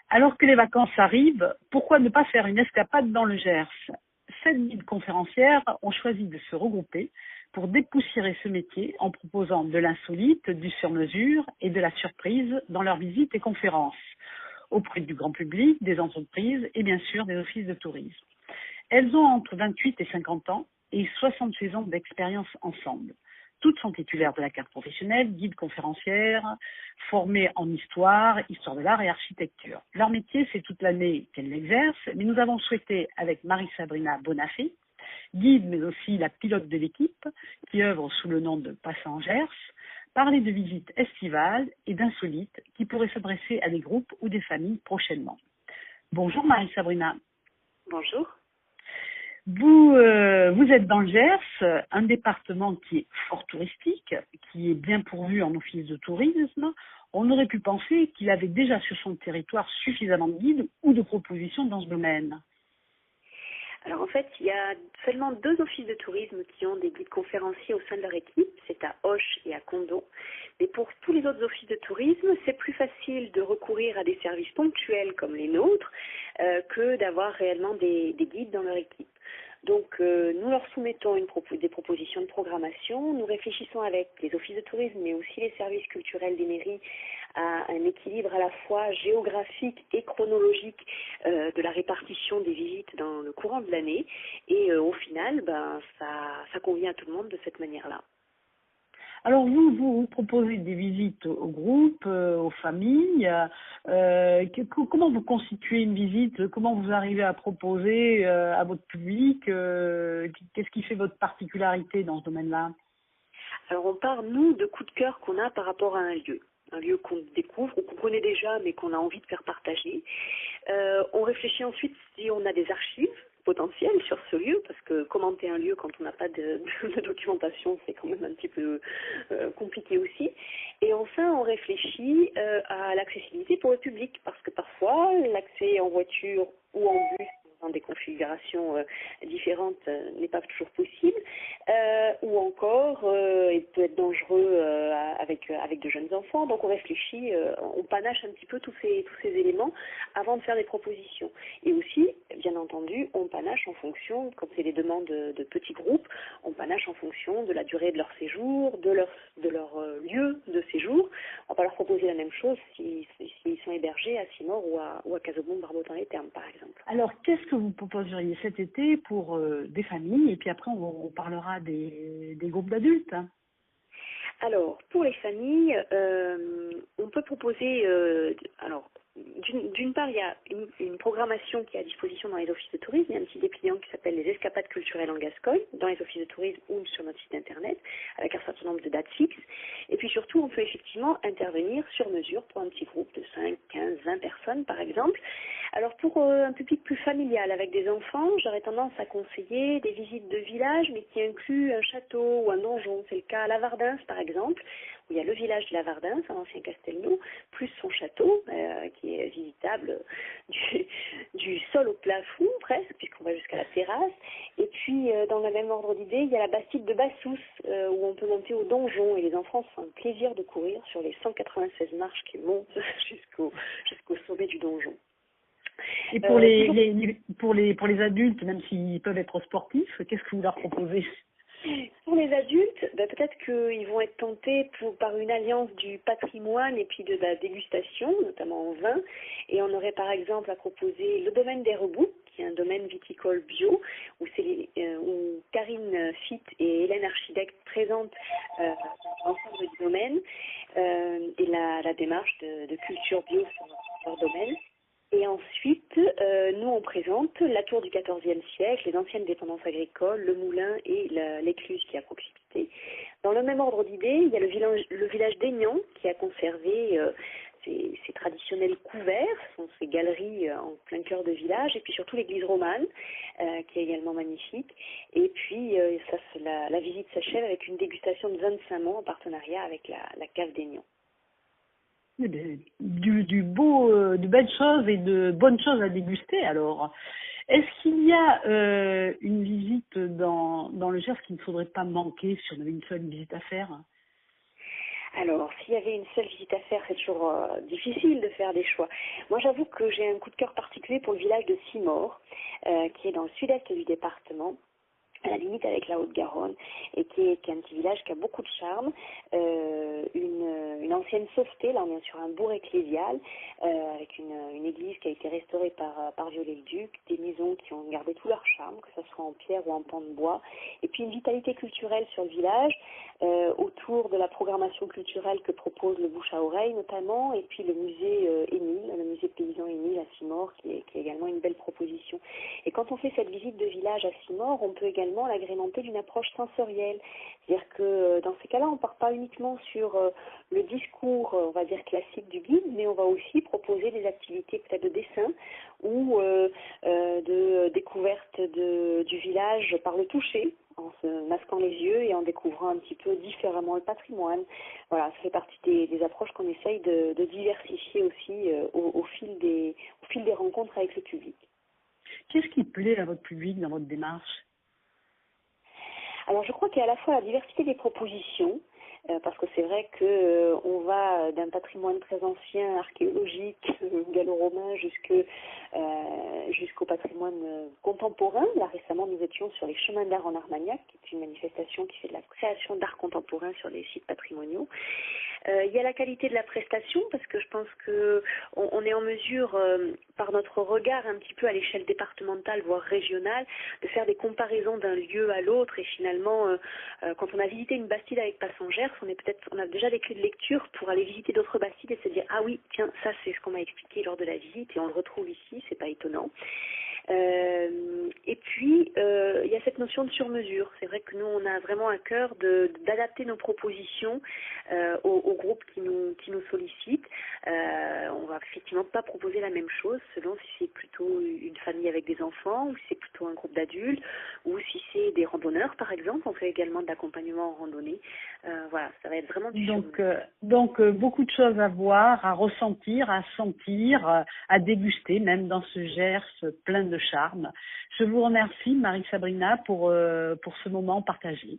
Alors que les vacances arrivent, pourquoi ne pas faire une escapade dans le Gers? 7 guides conférencières ont choisi de se regrouper pour dépoussiérer ce métier en proposant de l'insolite, du sur-mesure et de la surprise dans leurs visites et conférences auprès du grand public, des entreprises et bien sûr des offices de tourisme. Elles ont entre 28 et 50 ans et 66 ans d'expérience ensemble. Toutes sont titulaires de la carte professionnelle, guides conférencières, formées en histoire, histoire de l'art et architecture. Leur métier, c'est toute l'année qu'elles l'exercent, mais nous avons souhaité, avec Marie-Sabrina Bonafé, guide mais aussi la pilote de l'équipe, qui œuvre sous le nom de Passant Gers, parler de visites estivales et d'insolites qui pourraient s'adresser à des groupes ou des familles prochainement. Bonjour Marie-Sabrina. Bonjour. Vous êtes dans le Gers, un département qui est fort touristique, qui est bien pourvu en office de tourisme. On aurait pu penser qu'il avait déjà sur son territoire suffisamment de guides ou de propositions dans ce domaine. Alors en fait, il y a seulement 2 offices de tourisme qui ont des guides conférenciers au sein de leur équipe, c'est à Auch et à Condom. Mais pour tous les autres offices de tourisme, c'est plus facile de recourir à des services ponctuels comme les nôtres que d'avoir réellement des guides dans leur équipe. Donc nous leur soumettons des propositions de programmation, nous réfléchissons avec les offices de tourisme mais aussi les services culturels des mairies à un équilibre à la fois géographique et chronologique de la répartition des visites dans le courant de l'année et au final ça convient à tout le monde de cette manière-là. Alors vous proposez des visites aux groupes, aux familles. Comment vous constituez une visite? Comment vous arrivez à proposer à votre public? Qu'est-ce qui fait votre particularité dans ce domaine-là? Alors on part, nous, de coups de cœur qu'on a par rapport à un lieu qu'on découvre ou qu'on connaît déjà mais qu'on a envie de faire partager. On réfléchit ensuite si on a des archives potentielles sur ce lieu, parce que commenter un lieu quand on n'a pas de documentation, c'est quand même un petit peu compliqué aussi. Et enfin, on réfléchit à l'accessibilité pour le public, parce que parfois, l'accès en voiture ou en bus dans des configurations différentes n'est pas toujours possible, ou encore il peut être dangereux avec de jeunes enfants. Donc on réfléchit, on panache un petit peu tous ces éléments avant de faire des propositions. Et aussi, bien entendu, on panache en fonction, comme c'est des demandes de petits groupes, on panache en fonction de la durée de leur séjour, de leur lieu de séjour. On va pas leur proposer la même chose s'ils sont hébergés à Simor ou à Casaubon-Barbeau-dans-les-Thermes, par exemple. Alors, qu'est-ce que vous proposeriez cet été pour des familles? Et puis après, on parlera des groupes d'adultes. Alors, pour les familles, on peut proposer, d'une part, il y a une programmation qui est à disposition dans les offices de tourisme. Il y a un petit dépliant qui s'appelle les escapades culturelles en Gascogne, dans les offices de tourisme ou sur notre site internet, avec un certain nombre de dates fixes. Et puis surtout, on peut effectivement intervenir sur mesure pour un petit groupe de 5, 15, 20 personnes, par exemple. Alors, pour un public plus familial avec des enfants, j'aurais tendance à conseiller des visites de village, mais qui incluent un château ou un donjon. C'est le cas à Lavardins, par exemple, où il y a le village de Lavardins, un ancien Castelnau, plus son château, qui est visitable du sol au plafond, presque, puisqu'on va jusqu'à la terrasse. Et puis, dans le même ordre d'idée, il y a la bastide de Bassous, où on peut monter au donjon, et les enfants se font un plaisir de courir sur les 196 marches qui montent jusqu'au sommet du donjon. Et pour les adultes, même s'ils peuvent être sportifs, qu'est-ce que vous leur proposez? Pour les adultes, peut-être qu'ils vont être tentés par une alliance du patrimoine et puis de la dégustation, notamment en vin. Et on aurait par exemple à proposer le domaine des Rebouts, qui est un domaine viticole bio, où Karine Fitt et Hélène Archidec présentent l'ensemble du domaine et la démarche de culture bio sur leur domaine. Et ensuite, nous, on présente la tour du XIVe siècle, les anciennes dépendances agricoles, le moulin et l'écluse qui est à proximité. Dans le même ordre d'idées, il y a le village d'Aignan qui a conservé ses traditionnels couverts, ces galeries en plein cœur de village, et puis surtout l'église romane, qui est également magnifique. Et puis, la visite s'achève avec une dégustation de vin de Saint-Mond en partenariat avec la cave d'Aignan. De belles choses et de bonnes choses à déguster. Alors, est-ce qu'il y a une visite dans le Gers qu'il ne faudrait pas manquer si on avait une seule visite à faire? Alors, s'il y avait une seule visite à faire, c'est toujours difficile de faire des choix. Moi, j'avoue que j'ai un coup de cœur particulier pour le village de Simore, qui est dans le sud-est du département, à la limite avec la Haute-Garonne, et qui est un petit village qui a beaucoup de charme, une ancienne sauveté, là on est sur un bourg ecclésial, avec une église qui a été restaurée par Viollet-le-Duc, des maisons qui ont gardé tout leur charme, que ce soit en pierre ou en pan de bois, et puis une vitalité culturelle sur le village, autour de la programmation culturelle que propose le bouche à oreille notamment, et puis le musée Émile, le musée paysan Émile à Simore, qui est également une belle proposition. Et quand on fait cette visite de village à Simore, on peut également l'agrémenter d'une approche sensorielle. C'est-à-dire que dans ces cas-là, on ne part pas uniquement sur le discours, on va dire, classique du guide, mais on va aussi proposer des activités peut-être de dessin ou de découverte du village par le toucher, en se masquant les yeux et en découvrant un petit peu différemment le patrimoine. Voilà, ça fait partie des approches qu'on essaye de diversifier aussi au fil des rencontres avec le public. Qu'est-ce qui plaît à votre public dans votre démarche? Alors je crois qu'il y a à la fois la diversité des propositions, parce que c'est vrai que on va d'un patrimoine très ancien, archéologique, gallo-romain, jusqu'au patrimoine contemporain. Là récemment nous étions sur les chemins d'art en Armagnac, qui est une manifestation qui fait de la création d'art contemporain sur les sites patrimoniaux. Il y a la qualité de la prestation, parce que je pense que on est en mesure, par notre regard un petit peu à l'échelle départementale, voire régionale, de faire des comparaisons d'un lieu à l'autre. Et finalement, quand on a visité une bastide avec Passangers, on a déjà des clés de lecture pour aller visiter d'autres bastides et se dire ah oui, tiens, ça c'est ce qu'on m'a expliqué lors de la visite et on le retrouve ici, c'est pas étonnant. Et puis, il y a cette notion de sur-mesure. C'est vrai que nous, on a vraiment à cœur d'adapter nos propositions aux groupes qui nous sollicitent. On va effectivement pas proposer la même chose selon si c'est plutôt une famille avec des enfants ou si c'est plutôt un groupe d'adultes ou si c'est des randonneurs, par exemple. On fait également de l'accompagnement en randonnée. Voilà, ça va être vraiment du Donc, beaucoup de choses à voir, à ressentir, à sentir, à déguster, même dans ce Gers plein de charme. Je vous remercie, Marie-Sabrina, pour ce moment partagé.